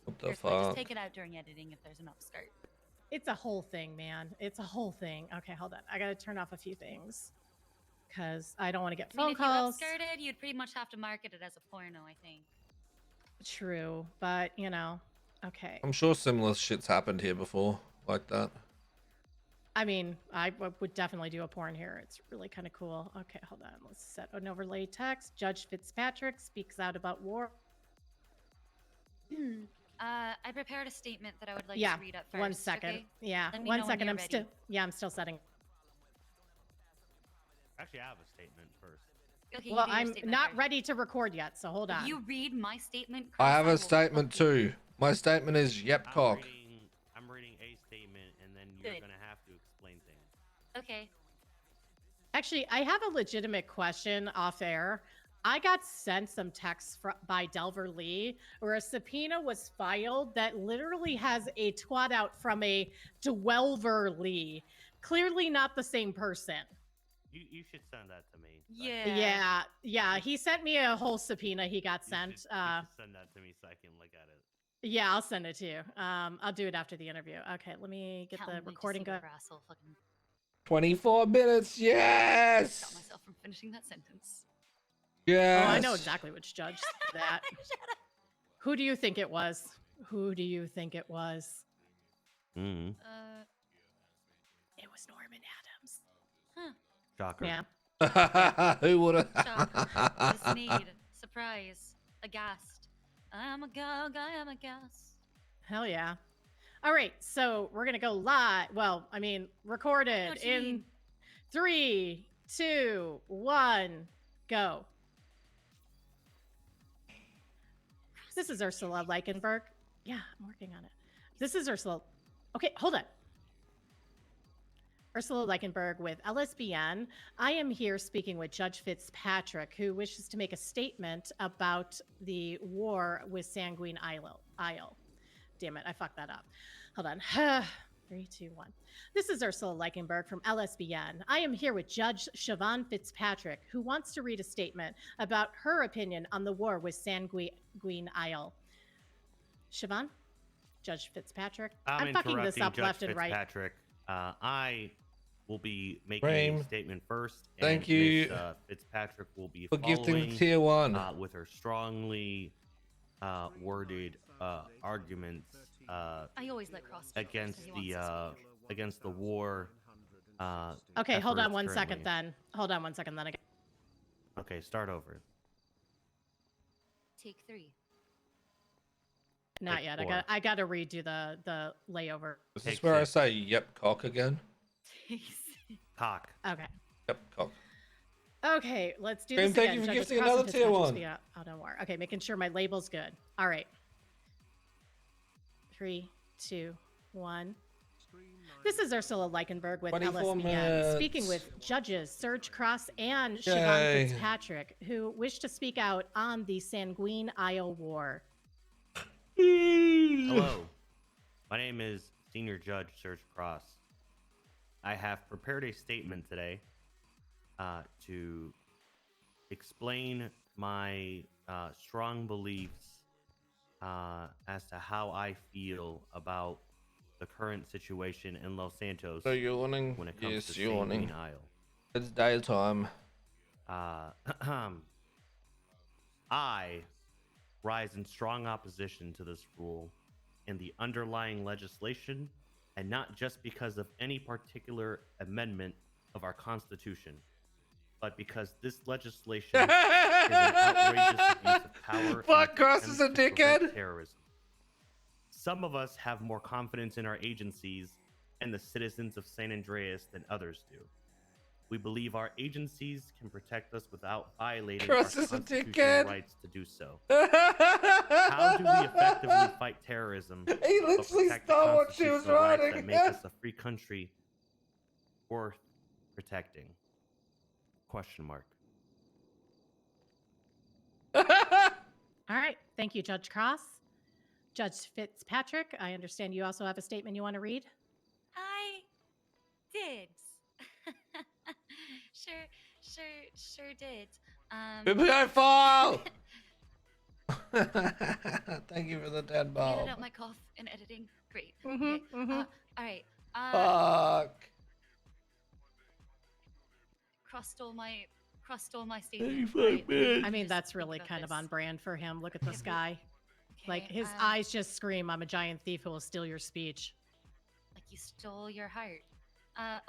What the Ursula, just fuck? take it out during editing if there's an upskirt. It's a whole thing, man. It's a whole thing. Okay, hold on. I gotta turn off a few things because I don't want to get I mean, phone if calls. you upskirted, you'd pretty much have to market it as a porno, I think. True, but you know, okay. I'm sure similar shit's happened here before, like that. I mean, I would definitely do a porn here. It's really kind of cool. Okay, hold on. Let's set an overlay text. Judge Fitzpatrick speaks out about war. I prepared a statement that I would like Yeah, to read up first. 1 second. Okay? Yeah, Let me 1 know when second. you're I'm still. ready. Yeah, I'm still setting. Actually, I have a statement first. Okay, Well, you do your I'm statement not first. ready to record yet, so hold If on. you read my statement, I have Cross, a will statement fuck you. too. My statement is yep cock. I'm reading a statement, and then you're Good. gonna have to explain things. Okay. Actually, I have a legitimate question off air. I got sent some texts by Delver Lee where a subpoena was filed that literally has a twat out from a Dwelver Lee. Clearly not the same person. You should send that to me. Yeah. He sent me a whole subpoena. He got sent. You should send that to me so I can look at it. Yeah, I'll send it to you. I'll do it after the interview. Okay, let me get Can't the wait to recording see going. whatever asshole fucking 24 minutes. stop Yes. myself from finishing that sentence. Yes. Oh, I know exactly which judge said that. Who do you think it was? Who do you think it was? Mm. It was Norman Adams. Shocker. Yeah. Who would have? Shocker. Dismayed. Surprise. Aghast. I'm aghast. Hell yeah. All right, so we're gonna go live. Well, I mean, recorded What you in mean? 3, 2, 1, go. This is Ursula Leichenberg. Yeah, I'm working on it. This is Ursula. Okay, hold on. Ursula Leichenberg with LSBN. I am here speaking with Judge Fitzpatrick, who wishes to make a statement about the war with Sanguine Isle. Damn it, I fucked that up. Hold on. 3, 2, 1. This is Ursula Leichenberg from LSBN. I am here with Judge Siobhan Fitzpatrick, who wants to read a statement about her opinion on the war with Sanguine Isle. Siobhan? Judge Fitzpatrick? I'm fucking this up Judge left and right. Fitzpatrick. I will be making Frame. a statement first. Thank and you. Ms. Fitzpatrick will be For gifting following the tier 1. with her strongly worded arguments I always let cross against when he wants to speak. against the war. Okay, hold on efforts one second currently. then. Hold on one second then again. Okay, start over. Take 3. Not Take yet. 4. I got to redo the layover. This Take is where 6. I say, yep, cock again. Take 6. Cock. Okay. Yep, cock. Okay, let's do Graham, this thank again. you for Judges gifting Cross and another tier Fitzpatrick 1. speak out. Oh, don't worry. Okay, making sure my label's good. All right. 3, 2, 1. This is Ursula Leichenberg with 24 LSBN, minutes. speaking with judges Serge Cross and Yay. Siobhan Fitzpatrick, who wish to speak out on the Sanguine Isle War. Hello. My name is Senior Judge Serge Cross. I have prepared a statement today to explain my strong beliefs as to how I feel about the current situation in Los Santos So yawning? when it comes Yes, to yawning. Sanguine Isle. It's daytime. I rise in strong opposition to this rule and the underlying legislation, and not just because of any particular amendment of our Constitution, but because this legislation is an outrageous abuse of power. Fuck, and Cross is a attempt to prevent dickhead. Terrorism. Some of us have more confidence in our agencies and the citizens of San Andreas than others do. We believe our agencies can protect us without violating our Cross is a constitutional dickhead. rights to do so. How do we effectively fight terrorism? He but literally protect the stole what she was constitutional rights writing. that make us a free country worth protecting? Question mark. All right. Thank you, Judge Cross. Judge Fitzpatrick, I understand you also have a statement you want to read. I did. Sure did. Biblio file! Thank you for the 10 Edit bulb. out my cough in editing. Great. Mhm, Okay. mhm. All right. Fuck. Cross stole my statement. fuck, right? man. I mean, Just that's think really about kind of this. on brand for him. Look at this Okay. guy. Like, Okay, his eyes just scream, I'm a giant thief who will steal your speech. Like you stole your heart.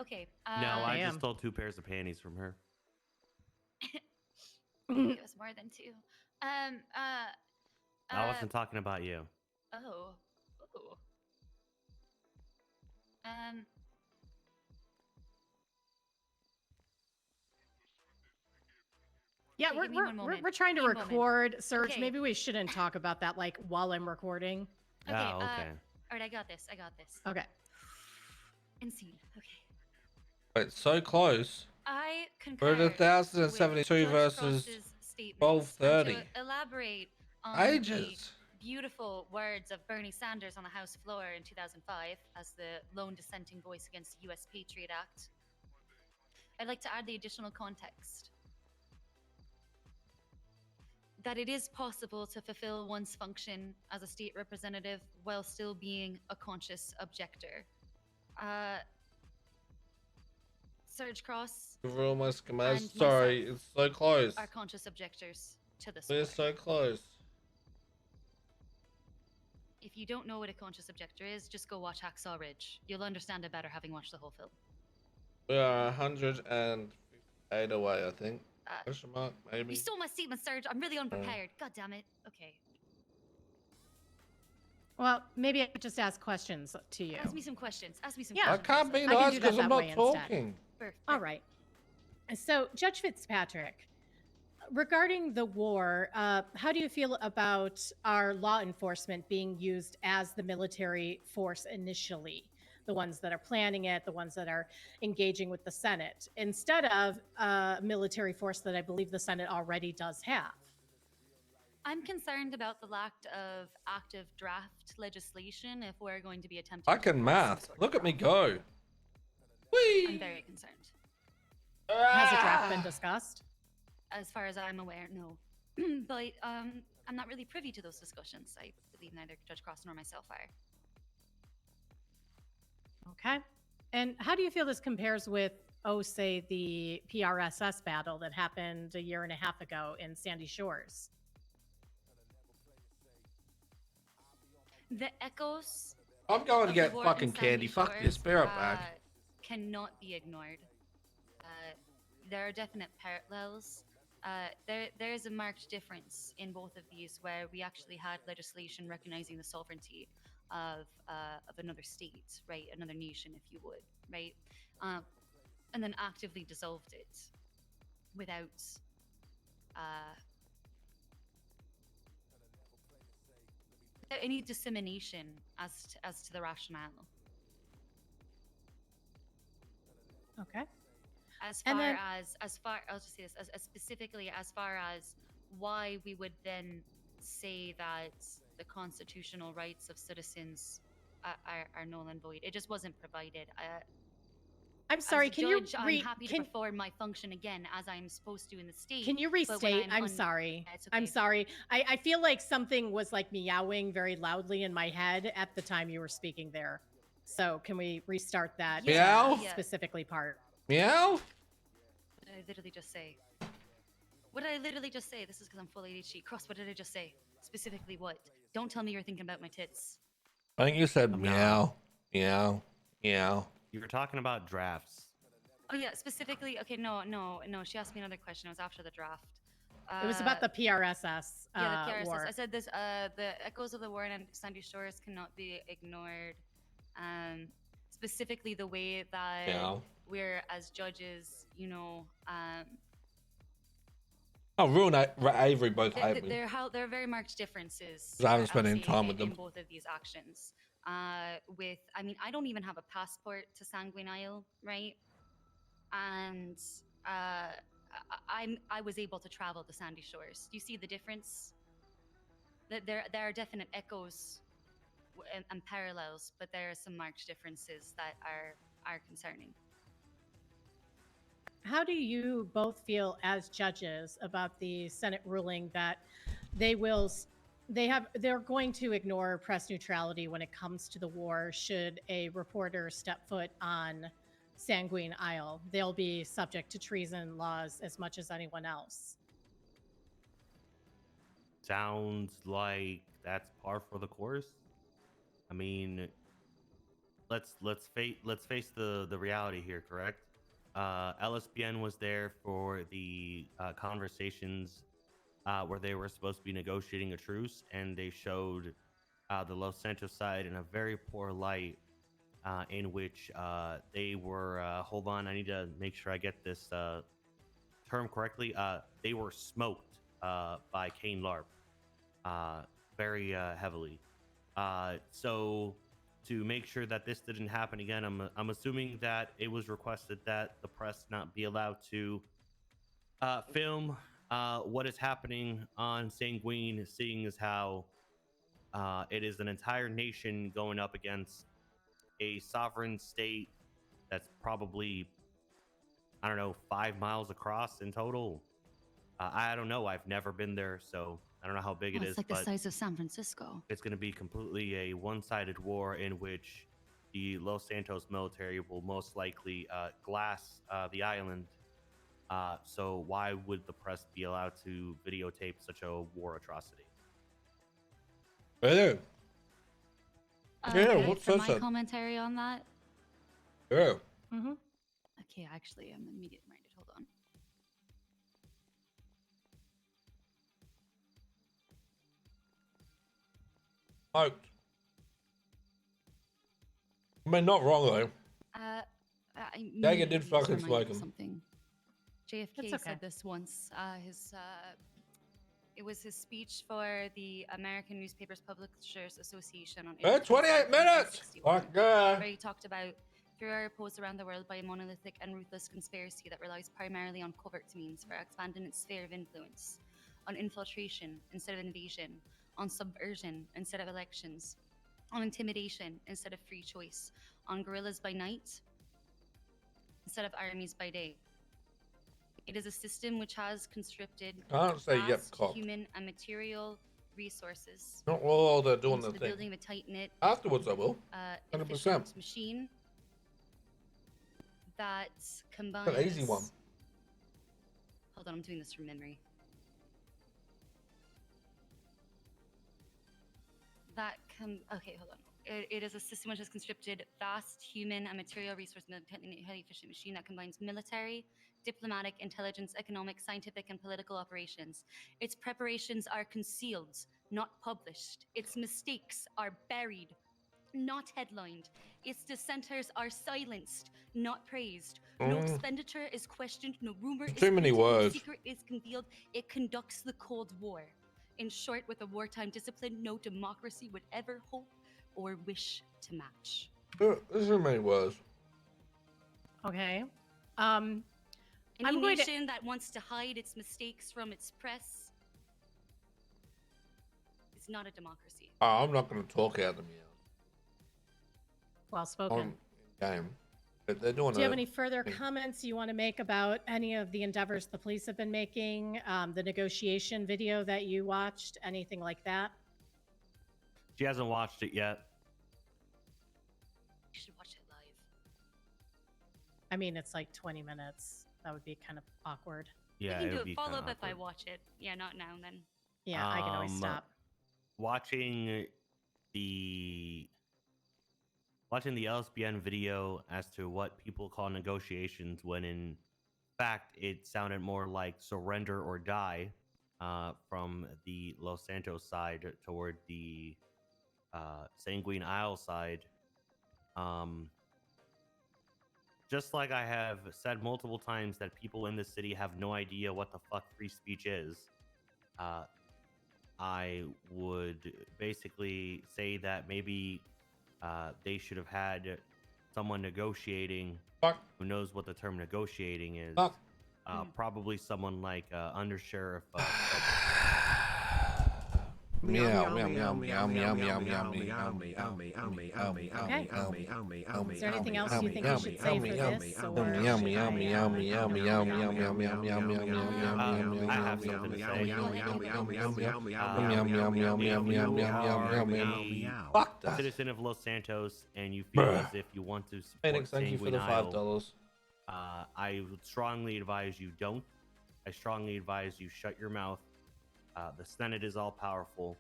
Okay. No, I Damn. just stole 2 pairs of panties from her. It was more than 2. I wasn't talking about you. Oh. Yeah, Okay, give me one moment. we're trying to Give me a moment. record, Serge. Okay. Maybe we shouldn't talk about that, like, while I'm recording. Okay, Oh, okay. All right, I got this. Okay. Insane. Okay. Wait, so close. I concur. We're at 1,072 with Judge versus Cross's statements. 1230. And to elaborate on Ages. the beautiful words of Bernie Sanders on the House floor in 2005 as the lone dissenting voice against the U.S. Patriot Act. I'd like to add the additional context that it is possible to fulfill one's function as a state representative while still being a conscious objector. Surge Cross Real my schematics. and Sorry, myself it's so close. are conscious objectors to this We're war. so close. If you don't know what a conscious objector is, just go watch Hacksaw Ridge. You'll understand it better having watched the whole film. We are 108 away, I think. Question mark, maybe. You stole my statement, Surge. I'm really unprepared. God damn it. Okay. Well, maybe I could just ask questions to you. Ask me some questions. Ask me some Yeah. I questions. can't be I can nice do that because I'm that not way instead. talking. Perfect. All right. So, Judge Fitzpatrick, regarding the war, how do you feel about our law enforcement being used as the military force initially? The ones that are planning it, the ones that are engaging with the Senate, instead of a military force that I believe the Senate already does have. I'm concerned about the lack of active draft legislation if we're going to be attempting I to can pass some math. sort of Look at me law. go. Whee! I'm very concerned. Has a draft been discussed? As far as I'm aware, no. But I'm not really privy to those discussions. I believe neither Judge Cross nor myself are. Okay. And how do you feel this compares with, say, the PRSS battle that happened a year and a half ago in Sandy Shores? The echoes I'm going to of get the war fucking in Sandy candy. Fuck Shores, this. Bear it back. Cannot be ignored. There are definite parallels. There is a marked difference in both of these, where we actually had legislation recognizing the sovereignty of another state, right, another nation, if you would, right, and then actively dissolved it without any dissemination as to the rationale. Okay. As And far then- as far I'll just say this as specifically as far as why we would then say that the constitutional rights of citizens are null and void. It just wasn't provided. I'm sorry, as a can judge, you I'm happy to perform my function again as I'm supposed to in the state. Can you but when restate? I'm sorry. Yeah, it's I'm okay. sorry. I feel like something was like meowing very loudly in my head at the time you were speaking there. So can we restart that Meow? Yeah. specifically part? Meow? What did I literally just say? What did I literally just say? This is because I'm full ADHD. Cross, what did I just say? Specifically what? Don't tell me you're thinking about my tits. I think you said meow. Meow. Meow. You were talking about drafts. Oh yeah, specifically. Okay, no. She asked me another question. It was after the draft. It was about the PRSS yeah, the PRSS. war. I said this. The echoes of the war in Sandy Shores cannot be ignored. Specifically, the way that Meow. we're as judges, Oh, ruin Avery, both Avery. there are very marked differences. 'Cause I haven't I'll spent any say, time with in them. both of these actions. I don't even have a passport to Sanguine Isle, right? And I was able to travel to Sandy Shores. Do you see the difference? That there are definite echoes and parallels, but there are some marked differences that are concerning. How do you both feel as judges about the Senate ruling that they're going to ignore press neutrality when it comes to the war should a reporter step foot on Sanguine Isle? They'll be subject to treason laws as much as anyone else. Sounds like that's par for the course. I mean, let's face the reality here, correct? LSPN was there for the conversations where they were supposed to be negotiating a truce, and they showed the Los Santos side in a very poor light, in which they were hold on, I need to make sure I get this term correctly. They were smoked by Kane LARP very heavily. So to make sure that this didn't happen again, I'm assuming that it was requested that the press not be allowed to film what is happening on Sanguine, seeing as how it is an entire nation going up against a sovereign state that's probably I don't know, 5 miles across in total. I don't know. I've never been there, so I don't know how big it It's is. like the But size of San Francisco. it's going to be completely a one-sided war in which the Los Santos military will most likely glass the island. So why would the press be allowed to videotape such a war atrocity? Hey, yeah, Okay, what's for that my said? commentary on that. Yeah. Mm-hmm. Okay, actually, I'm immediately minded. Hold on. Smoked. I mean, not wrong though. I Jaeger did just fucking reminded smoke of him. something. JFK It's okay. said this once. It was his speech for the American Newspapers Publishers Association on April 28 minutes. 1961, Fuck yeah. where he talked about fear are opposed around the world by a monolithic and ruthless conspiracy that relies primarily on covert means for expanding its sphere of influence, on infiltration instead of invasion, on subversion instead of elections, on intimidation instead of free choice, on guerrillas by night instead of armies by day. It is a system which has conscripted Can't say yep, vast cock. human and material resources Not while they're doing into the the thing. building of a tight-knit, Afterwards, I will. 100%. efficient machine that combines... An easy one. Hold on, I'm doing this from memory. Okay, hold on. It is a system which has conscripted vast human and material resources in a highly efficient machine that combines military, diplomatic, intelligence, economic, scientific, and political operations. Its preparations are concealed, not published. Its mistakes are buried, not headlined. Its dissenters are silenced, not praised. No expenditure is questioned, no rumor is Too many printed, no words. secret is concealed. It conducts the Cold War. In short, with a wartime discipline, no democracy would ever hope or wish to match. There's too many words. Okay. Any I'm going to- nation that wants to hide its mistakes from its press is not a democracy. Oh, I'm not going to talk out of me. Well spoken. Game. They're doing Do you have a- any further comments you want to make about any of the endeavors the police have been making? The negotiation video that you watched, anything like that? She hasn't watched it yet. You should watch it live. I mean, it's like 20 minutes. That would be kind of awkward. Yeah, I can it do would a be follow kinda up if I awkward. watch it. Yeah, not now then. Yeah, I can always stop. Watching the LSBN video as to what people call negotiations, when in fact it sounded more like surrender or die from the Los Santos side toward the Sanguine Isle side. Just like I have said multiple times that people in this city have no idea what the fuck free speech is, I would basically say that maybe they should have had someone negotiating Fuck. who knows what the term negotiating is. Fuck. Probably someone like Undersheriff. Meow, meow, meow, meow, meow, meow, meow, meow, Is there anything else you think I should say for this? Or meow, should meow, I, meow, meow, meow, meow, meow, meow, meow, meow, meow, I have something to say. Fuck that. Citizen of Los Santos, and you feel as if you want to support Phoenix, thank you for the Sanguine Isle, $5. I would strongly advise you don't. I strongly advise you shut your mouth. The Senate is all powerful.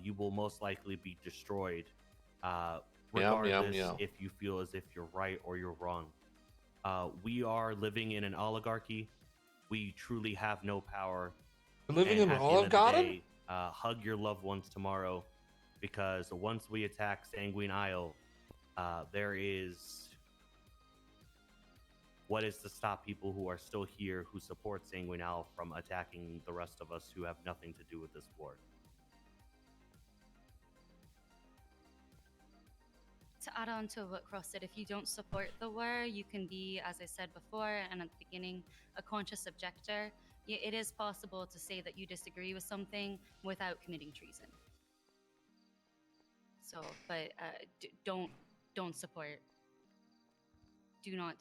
You will most likely be destroyed, regardless meow. if you feel as if you're right or you're wrong. We are living in an oligarchy. We truly have no power. We're living in And an at the end Olive of the Garden? day, hug your loved ones tomorrow, because once we attack Sanguine Isle, there is what is to stop people who are still here who support Sanguine Isle from attacking the rest of us who have nothing to do with this war. To add on to what Cross said, if you don't support the war, you can be, as I said before and at the beginning, a conscious objector. It is possible to say that you disagree with something without committing treason. So, but don't support. Do not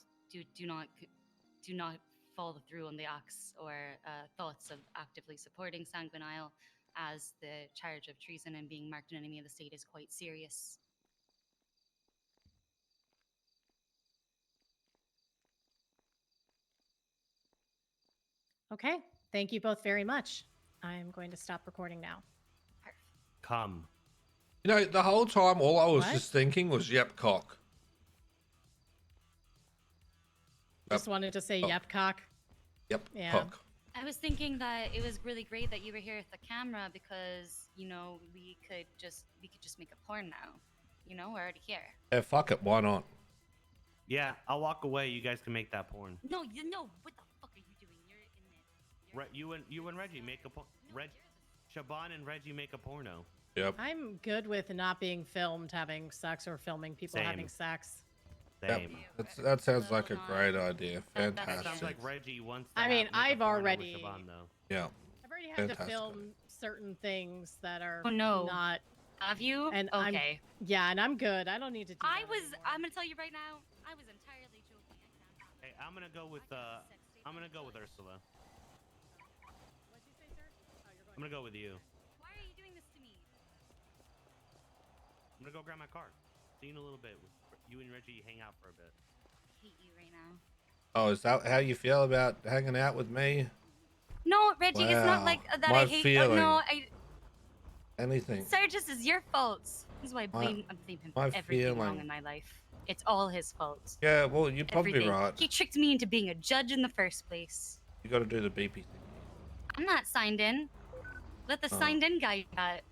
do not follow through on the acts or thoughts of actively supporting Sanguinile, as the charge of treason and being marked an enemy of the state is quite serious. Okay. Thank you both very much. I'm going to stop recording now. Come. You know, the whole time, all I was What? just thinking was, yep, cock. Just wanted to say Oh. yep, cock. Yep, Yeah. cock. I was thinking that it was really great that you were here with the camera because, you know, we could just make a porn now. You know, we're already here. Yeah, fuck it, why not? Yeah, I'll walk away. You guys can make that porn. No, what the fuck are you doing? You're in it. You and Reggie make a porn. Shaban and Reggie make a porno. Yep. I'm good with not being filmed having sex or filming people Same. having sex. Same. That sounds like a great idea. That Fantastic. Sounds like Reggie wants. I mean, I've already- Shaban, though. Yeah. I've already had to Fantastic. film certain things that are Oh, no. not. Have you? And okay. Yeah, and I'm good. I don't need to do that anymore. I'm gonna tell you right now, I was entirely joking. Hey, I'm gonna go with Ursula. What'd you say, sir? Oh, you're I'm gonna go with you. Why are you doing this to me? I'm gonna go grab my car. See you in a little bit. You and Reggie hang out for a bit. I hate you right now. Oh, is that how you feel about hanging out with me? No, Reggie, it's not Wow. like that. My I hate. feeling. No, Anything. Sargis is your fault. This is why I blame him my for everything wrong feeling. in my life. It's all his fault. Yeah, well, you're probably Everything. right. He tricked me into being a judge in the first place. You got to do the BP thing. I'm not signed in. Let the Oh. signed in guy do that.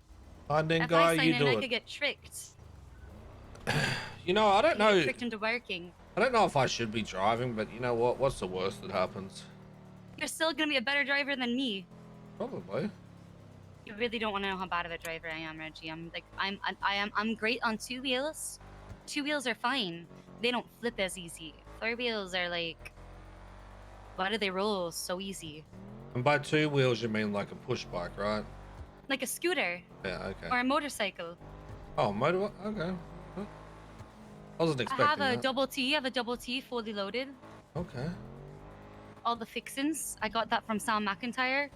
Signed in If guy, I sign you in, do I it. could get tricked. You know, I don't I know. get tricked into working. I don't know if I should be driving, but you know what? What's the worst that happens? You're still gonna be a better driver than me. Probably. You really don't want to know how bad of a driver I am, Reggie. I'm great on 2 wheels. 2 wheels are fine. They don't flip as easy. 4 wheels are like, why do they roll so easy? And by 2 wheels, you mean like a push bike, right? Like a scooter Yeah, okay. or a motorcycle. Oh, motor. Okay. Huh. I wasn't I expecting have a that. double T. I have a double T fully loaded. Okay. All the fixins. I got that from Sam McIntyre.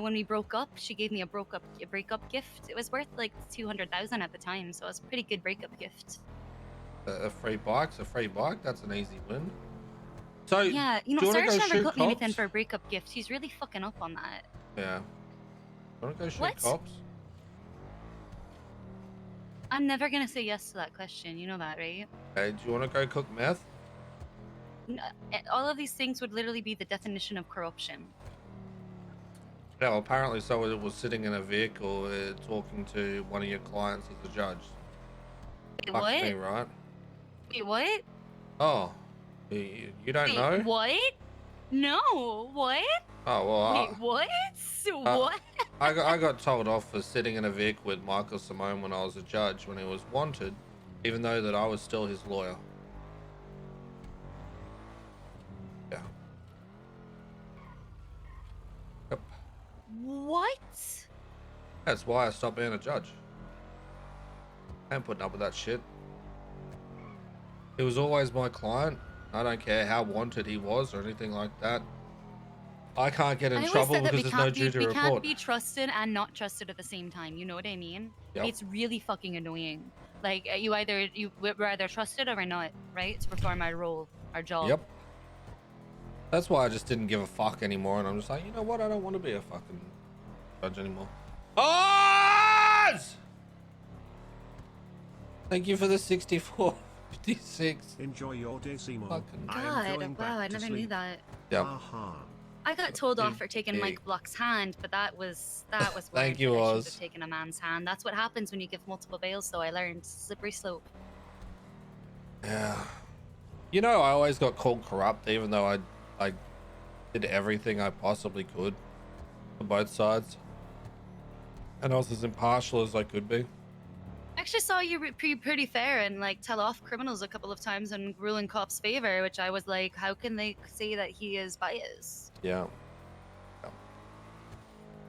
When we broke up, she gave me a breakup gift. It was worth like 200,000 at the time, so it was a pretty good breakup gift. A free bike's a free bike. That's an easy win. So Yeah, you know, do you wanna Serge go never shoot got me anything cops? for a breakup gift. He's really fucking up on that. Yeah. Want to go shoot What? cops? I'm never gonna say yes to that question. You know that, right? Hey, do you want to go cook meth? All of these things would literally be the definition of corruption. Yeah, well, apparently someone was sitting in a vehicle talking to one of your clients as a judge. Wait, Fuck what? me, right? Wait, what? Oh, you don't Wait, know? what? No, what? Oh, well, Wait, what? What? I got told off for sitting in a vehicle with Michael Simone when I was a judge when he was wanted, even though that I was still his lawyer. Yeah. Yep. What? That's why I stopped being a judge. I ain't putting up with that shit. He was always my client. I don't care how wanted he was or anything like that. I can't get in I always trouble said that because there's no duty we report. can't be trusted and not trusted at the same time. You know what I mean? Yep. It's really fucking annoying. Like we're either trusted or we're not, right? To perform our role, our job. Yep. That's why I just didn't give a fuck anymore, and I'm just like, you know what? I don't want to be a fucking judge anymore. Oz! Thank you for the 6456. Enjoy your day, Simo. Fucking God, wow, I never knew that. Yep. Aha. I got told off for taking Hey. Mike Block's hand, but that was Thank you, I Oz. should have taken a man's hand. That's what happens when you give multiple bails, though. I learned slippery slope. Yeah. You know, I always got called corrupt, even though I did everything I possibly could for both sides, and I was as impartial as I could be. I actually saw you pretty fair and like tell off criminals a couple of times and rule in cops' favor, which I was like, how can they say that he is biased? Yeah.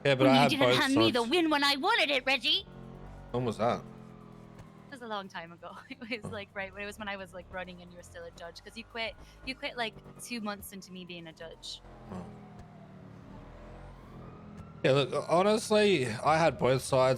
Yeah, but When I you had didn't both hand me the sides. win when I wanted it, Reggie. When was that? It was a long time ago. It was like right when it was when I was like running and you were still a judge because you quit like 2 months into me being a judge. Yeah, look, honestly, I had both sides.